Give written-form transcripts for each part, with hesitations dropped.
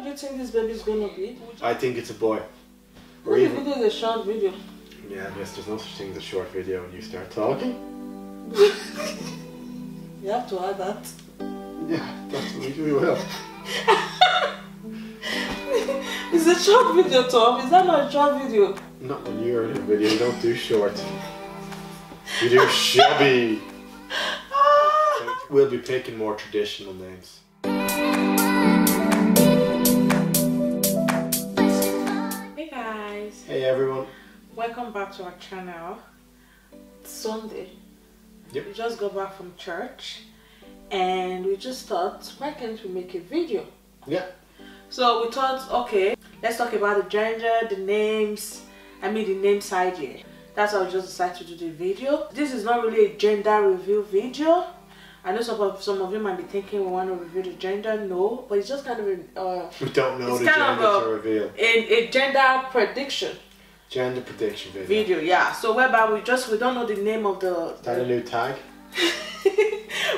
do you think this baby is gonna be? I think it's a boy. Or the video is a short video. Yeah, yes, there's no such thing as a short video when you start talking. You have to add that. Yeah, that's what we will. It's a short video, Tom. Is that not a short video? Not when you're in a video, you don't do short. You do shabby. We'll be picking more traditional names. Hey guys. Hey everyone. Welcome back to our channel. It's Sunday. Yep. We just got back from church and we just thought, why can't we make a video? Yeah. So we thought, okay, let's talk about the gender, the names, the name side here. That's how we just decided to do the video. This is not really a gender review video. I know some of you might be thinking we want to review the gender. No, but it's just kind of a... we don't know the gender to reveal. A gender prediction. Gender prediction video. Yeah. So whereby we don't know the name of the... Is that a new tag?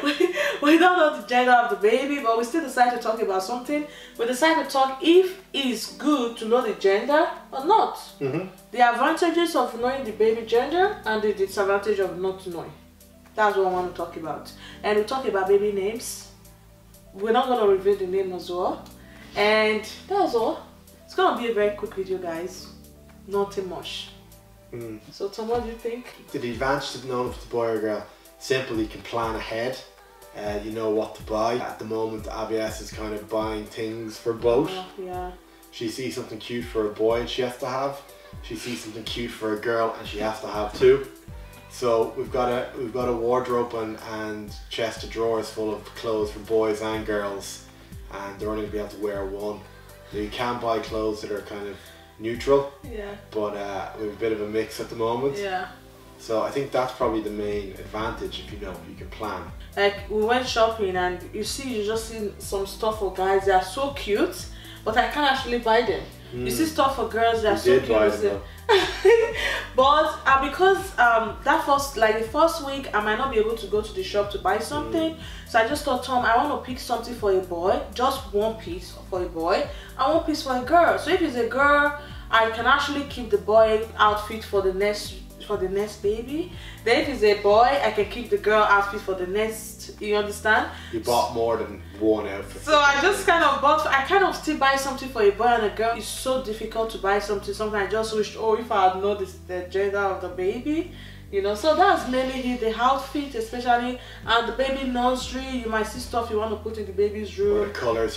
we don't know the gender of the baby, but we still decide to talk about something. We decide to talk if it's good to know the gender or not. The advantages of knowing the baby gender and the disadvantage of not knowing. That's what I want to talk about. And we talk about baby names. We're not going to reveal the name as well. And that's all. It's going to be a very quick video, guys. Nothing much. So Tom, what do you think? The advantage of knowing if it's a boy or girl, simple, you can plan ahead. You know what to buy. At the moment, ABS is kind of buying things for both. Yeah. She sees something cute for a boy and she has to have. She sees something cute for a girl and she has to have too. So we've got a wardrobe and chest of drawers full of clothes for boys and girls, and they're only going to be able to wear one. So you can buy clothes that are kind of neutral. Yeah. But we have a bit of a mix at the moment. Yeah. So I think that's probably the main advantage if you can plan. Like we went shopping and you just see some stuff for guys that are so cute, but I can't actually buy them. You see stuff for girls that are so cute. Buy them, but because the first week I might not be able to go to the shop to buy something, so I just thought, Tom, I want to pick something for a boy, just one piece for a boy and one piece for a girl. So if it's a girl, I can actually keep the boy outfit for the next baby. Then if it's a boy, I can keep the girl outfit for the next. You understand? You bought more than one outfit. So I just kind of bought. I kind of still buy something for a boy and a girl. It's so difficult to buy something. Sometimes I just wish, oh, if I had known the gender of the baby, you know. So that's mainly the outfit, especially, and the baby nursery. You might see stuff you want to put in the baby's room. Or the colors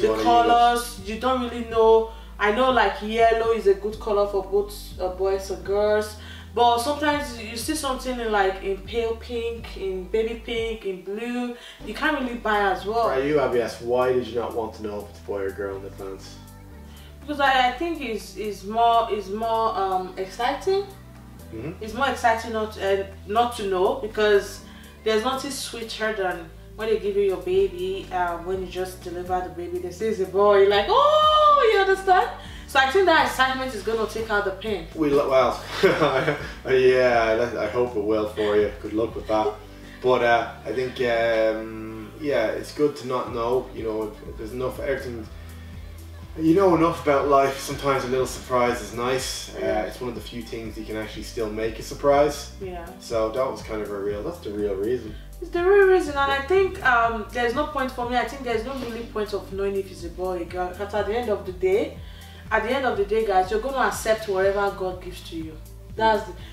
you don't really know. I know like yellow is a good color for both boys and girls. But sometimes you see something in pale pink, in baby pink, in blue. You can't really buy as well. For you, ABS, why did you not want to know if it's a boy or girl in advance? Because I think it's more exciting. It's more exciting not to know, because there's nothing sweeter than when they give you your baby. When you just deliver the baby, they say it's a boy. You're like, oh, you understand? So I think that excitement is going to take out the pain. Well, yeah, I hope it will for you. Good luck with that. But I think, yeah, it's good to not know. You know, there's enough, everything. You know enough about life. Sometimes a little surprise is nice. It's one of the few things you can actually still make a surprise. Yeah. So that was kind of that's the real reason. It's the real reason, and I think there's no point for me. I think there's no really point of knowing if it's a boy or a girl. Because at the end of the day, guys, you're going to accept whatever God gives to you.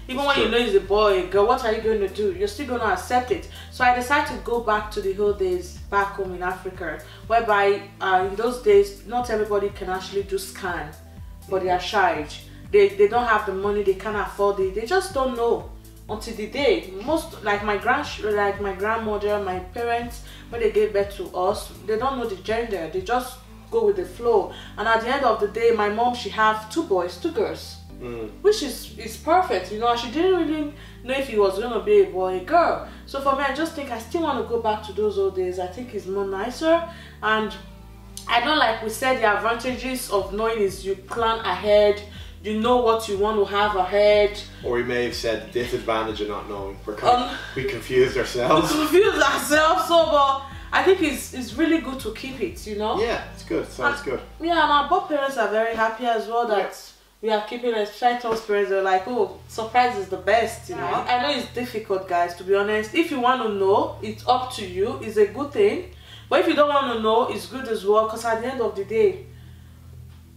Even when you know it's a boy or a girl, what are you going to do? You're still going to accept it. So I decided to go back to the old days back home in Africa, whereby in those days, not everybody can actually do scan for their child. They don't have the money, they can't afford it, they just don't know until the day. Most, like my grandmother, my parents, when they gave birth to us, they don't know the gender, they just go with the flow. And at the end of the day, my mom, she have 2 boys, 2 girls, which is perfect, you know. She didn't really know if it was gonna be a boy or a girl. So for me, I just think I still want to go back to those old days. I think it's more nicer. And I know, like we said, the advantages of knowing is you plan ahead, you know what you want to have ahead. Or we may have said disadvantage of not knowing. We confused ourselves. So, but I think it's really good to keep it, you know. Yeah, it's good. Sounds good. Yeah, and our both parents are very happy as well that we are keeping it. Tom's parents are like, oh, surprise is the best, you know. I know it's difficult, guys, to be honest. If you want to know, it's up to you. It's a good thing. But if you don't want to know, it's good as well, because at the end of the day,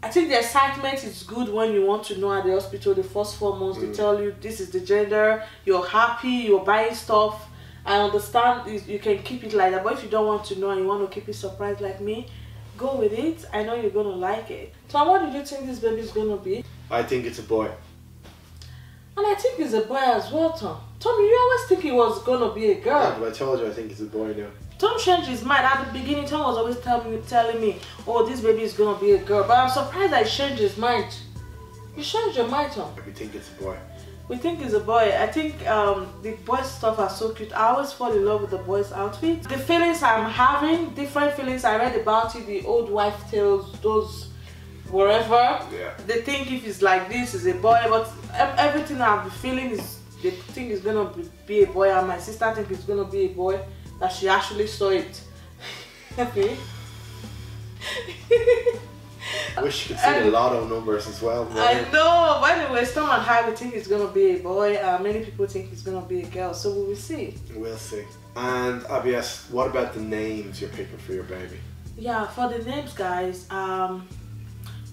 I think the excitement is good when you want to know at the hospital the first 4 months. They tell you this is the gender, you're happy, you're buying stuff. I understand you can keep it like that, but if you don't want to know and you want to keep it surprised like me, go with it. I know you're going to like it. Tom, what did you think this baby is going to be? I think it's a boy. And I think it's a boy as well, Tom. Tom, you always think it was going to be a girl. Yeah, but I told you I think it's a boy now. Tom changed his mind. At the beginning, Tom was always telling me, oh, this baby is going to be a girl. But I'm surprised that he changed his mind. You changed your mind, Tom. We think it's a boy. We think it's a boy. I think the boys' stuff are so cute. I always fall in love with the boys' outfit. The feelings I'm having, different feelings. I read about it, the old wife tales, those wherever. Yeah. They think if it's like this, it's a boy. But everything I've been feeling is, they think it's going to be a boy. And my sister thinks it's going to be a boy. That she actually saw it. Okay. I wish you could see the lotto numbers as well. I know, but anyway, Tom and I, we think it's going to be a boy. Many people think it's going to be a girl, so we will see. We'll see. And Abies, what about the names you're picking for your baby? Yeah, for the names, guys,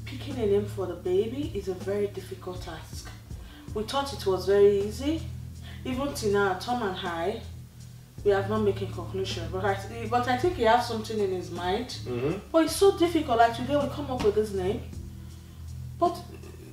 picking a name for the baby is a very difficult task. We thought it was very easy. Even till now, Tom and I, we have not making conclusion, but I think he has something in his mind. But it's so difficult. Like today we come up with this name, but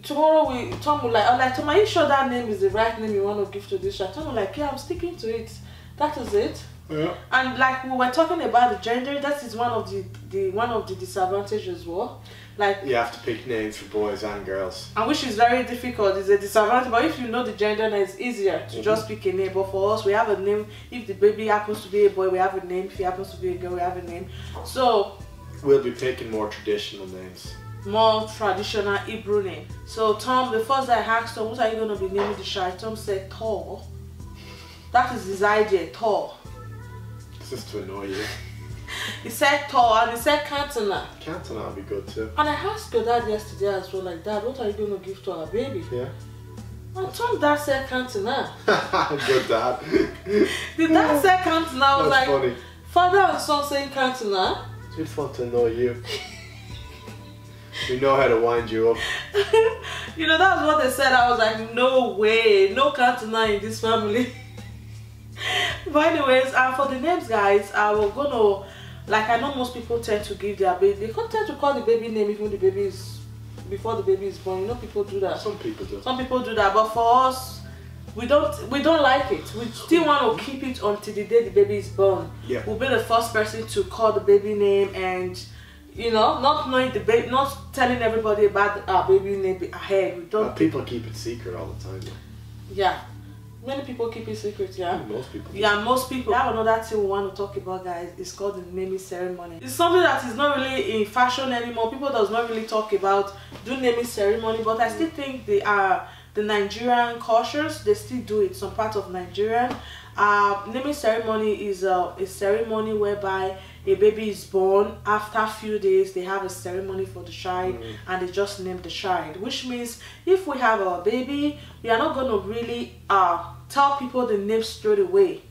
tomorrow Tom will like, I'm like, Tom, are you sure that name is the right name you want to give to this child? Tom will like, yeah, I'm sticking to it. That is it. Yeah. And like we were talking about the gender, that is one of the disadvantages as well. Like you have to pick names for boys and girls. And which is very difficult, it's a disadvantage, but if you know the gender, then it's easier to just pick a name. But for us, we have a name. If the baby happens to be a boy, we have a name. If he happens to be a girl, we have a name. So we'll be picking more traditional names. More traditional Hebrew name. So Tom, the first day I asked Tom, what are you going to be naming the child? Tom said Thor. That is his idea, Thor. Just to annoy you. He said Thor and he said Cantona. Cantona would be good too. And I asked your dad yesterday as well, like, Dad, what are you going to give to our baby? Yeah. And Tom dad said Cantona. Good dad. The dad said Cantona. I was like, funny. Father and son saying Cantona. Just want to annoy you. We know how to wind you up. You know, that was what they said. I was like, no way, no Cantona in this family. But anyways, for the names, guys, we're gonna, like, I know most people tend to give their baby, they tend to call the baby name even the baby is, before the baby is born. You know, people do that. Some people do. Some people do that, but for us, we don't like it. We still want to keep it until the day the baby is born. Yeah. We'll be the first person to call the baby name, and you know, not knowing the baby, not telling everybody about our baby name ahead. We don't. People keep it secret all the time. Though. Yeah. Many people keep it secret, yeah? Most people. Yeah, most people. I have another thing we want to talk about, guys. It's called the naming ceremony. It's something that is not really in fashion anymore. People does not really talk about do naming ceremony, but I still think they are the Nigerian cultures. They still do it. Some part of Nigeria. Naming ceremony is a ceremony whereby a baby is born. After a few days, they have a ceremony for the child, and they just name the child. Which means if we have our baby, we are not going to really tell people the name straight away.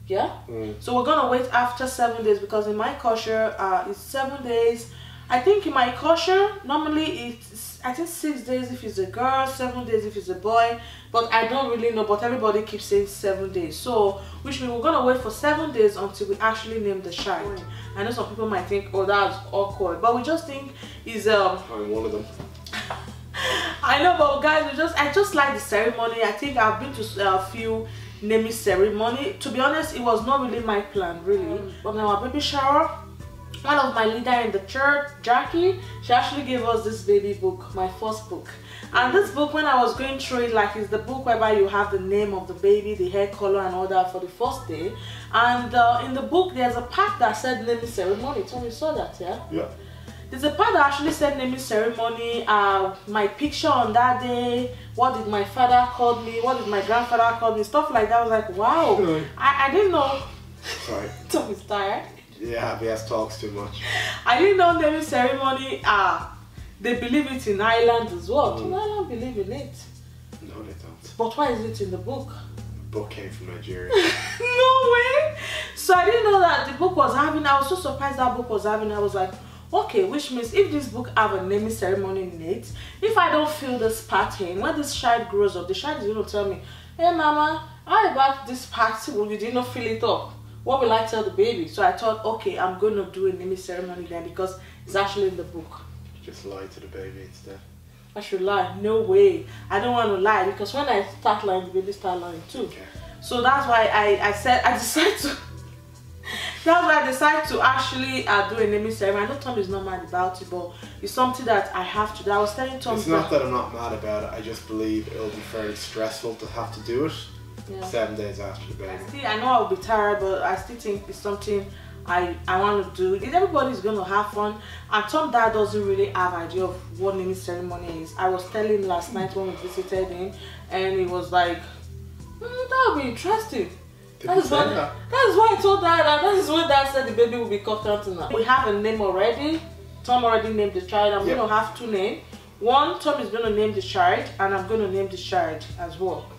Yeah. So we're gonna wait after 7 days, because in my culture, it's 7 days. I think in my culture, normally it's, I think 6 days if it's a girl, 7 days if it's a boy, but I don't really know, but everybody keeps saying 7 days. So, which means we're gonna wait for 7 days until we actually name the child. I know some people might think, oh, that's awkward, but we just think is I'm one of them. I know, but guys, I just like the ceremony. I think I've been to a few naming ceremony. To be honest, it was not really my plan, really. But in our baby shower, one of my leader in the church, Jackie, she actually gave us this baby book, my first book. And this book, when I was going through it, like, it's the book whereby you have the name of the baby, the hair color and all that for the first day. And in the book, there's a part that said naming ceremony. So you saw that, yeah? Yeah. There's a part that actually said naming ceremony, my picture on that day, what did my father call me, what did my grandfather call me, stuff like that. I was like, wow, I didn't know. Sorry. Tom is tired. Yeah, ABS talks too much. I didn't know naming ceremony, they believe it in Ireland as well. So I don't believe in it. No, they don't. But why is it in the book? The book came from Nigeria. No way! So I didn't know that the book was having, I was so surprised that book was having, I was like, okay, which means if this book have a naming ceremony in it, if I don't feel this pattern, when this child grows up, the child is going to tell me, hey mama, how about this part? Well, you did not fill it up. What will I tell the baby? So I thought, okay, I'm going to do a naming ceremony then because it's actually in the book. Just lie to the baby instead. I should lie? No way. I don't want to lie because when I start lying, the baby start lying too. Okay. So that's why I decided to. That's why I decided to actually do a naming ceremony. I know Tom is not mad about it, but it's something that I have to do. I was telling Tom. It's not that I'm not mad about it. I just believe it'll be fairly stressful to have to do it 7 days after the baby. I know I'll be tired, but I still think it's something I want to do. Everybody's going to have fun. And Tom dad doesn't really have idea of what naming ceremony is. I was telling him last night when we visited him, and he was like, that would be interesting. That is why I told Dad, and that is what Dad said the baby will be called now. We have a name already. Tom already named the child. I'm going to have two names. One, Tom is going to name the child, and I'm going to name the child as well.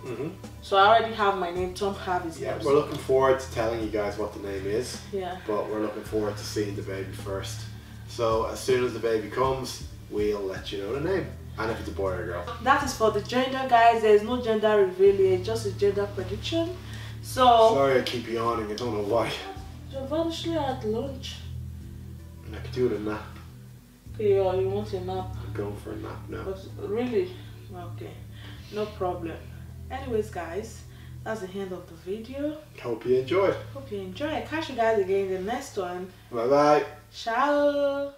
So I already have my name. Tom have his name. We're looking forward to telling you guys what the name is. Yeah. But we're looking forward to seeing the baby first. So as soon as the baby comes, we'll let you know the name. And if it's a boy or a girl. That is for the gender, guys. There is no gender reveal here, just a gender prediction. So sorry I keep yawning, I don't know why. You've actually had lunch. I could do it a nap. Okay, or you want a nap? I'm going for a nap now. But really? Okay, no problem. Anyways guys, that's the end of the video. Hope you enjoyed. Hope you enjoy. Catch you guys again in the next one. Bye bye. Ciao.